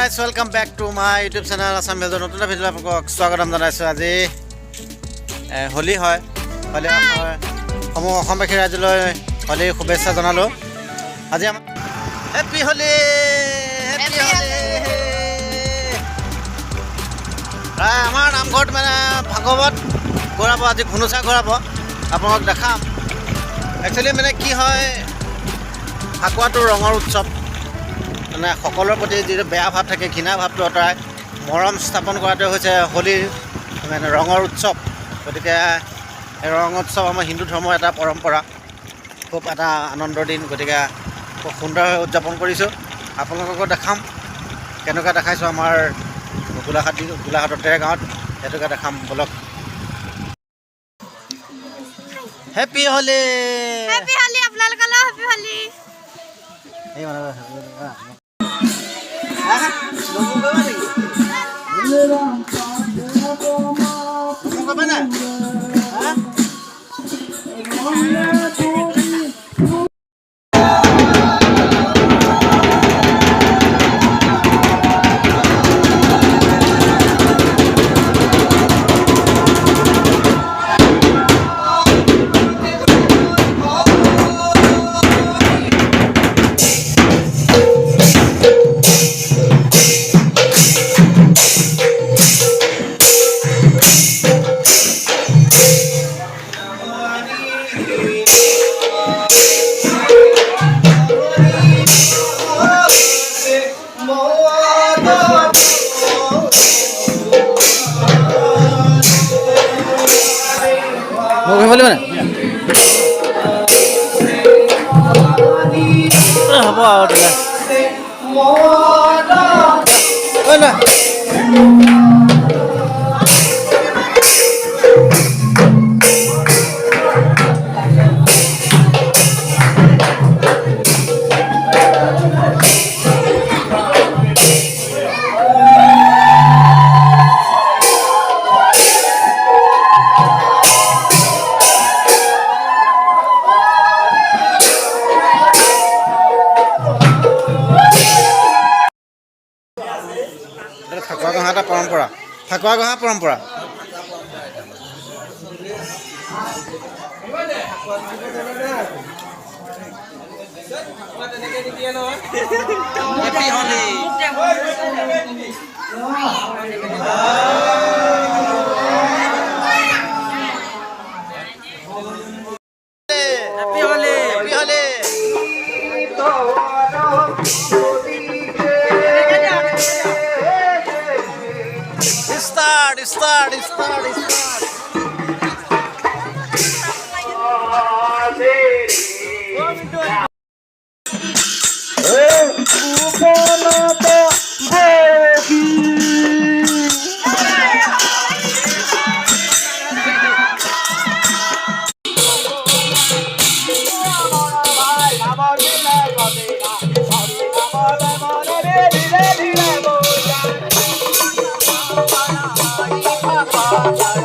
guys, welcome back to my YouTube channel Assam Video. নতুন video আপোনাক স্বাগতম জনাইছো। আজি হোলি হয়। হোলি আমাৰ অসমবাসী ৰাইজলৈ হোলি শুভেচ্ছা জনালো। আজি আমাৰ হেপী হোলি, হেপী হোলি। আমাৰ নামঘৰত মানে ভাগৱত ঘূৰাব, আজি ঘুনুচা ঘূৰাব, আপোনাক দেখাম। একচুৱেলি মানে কি হয়, ফাকুৱাটো ৰঙৰ উৎসৱ। মানে সকলোৰে প্ৰতি যিটো বেয়া ভাৱ থাকে, ঘৃণা ভাৱটো আঁতৰাই মৰম স্থাপন কৰাটোৱে হৈছে হোলীৰ মানে ৰঙৰ উৎসৱ। গতিকে এই ৰং উৎসৱ আমাৰ হিন্দু ধৰ্মৰ এটা পৰম্পৰা, খুব এটা আনন্দৰ দিন। গতিকে খুব সুন্দৰভাৱে উদযাপন কৰিছোঁ। আপোনালোককো দেখাম কেনেকুৱা দেখাইছোঁ আমাৰ গোলাঘাটৰ গাঁৱত, সেইটোকে দেখাম বলক। Happy Holi, happy Holi. আপোনালোকলৈ হেপী হোলী। এই মানে হ'ব আৰু ফাকুৱা গঁহা এটা পৰম্পৰা, ফাকুৱা গঁহা পৰম্পৰা। হেপী হোলী। Start.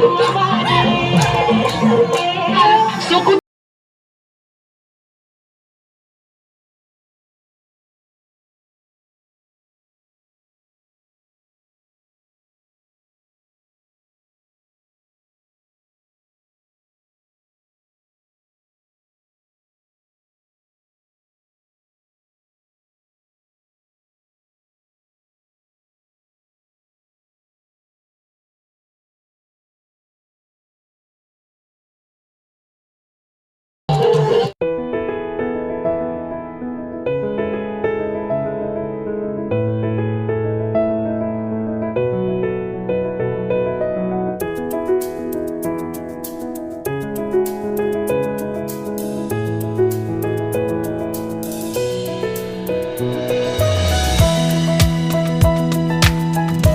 Hey!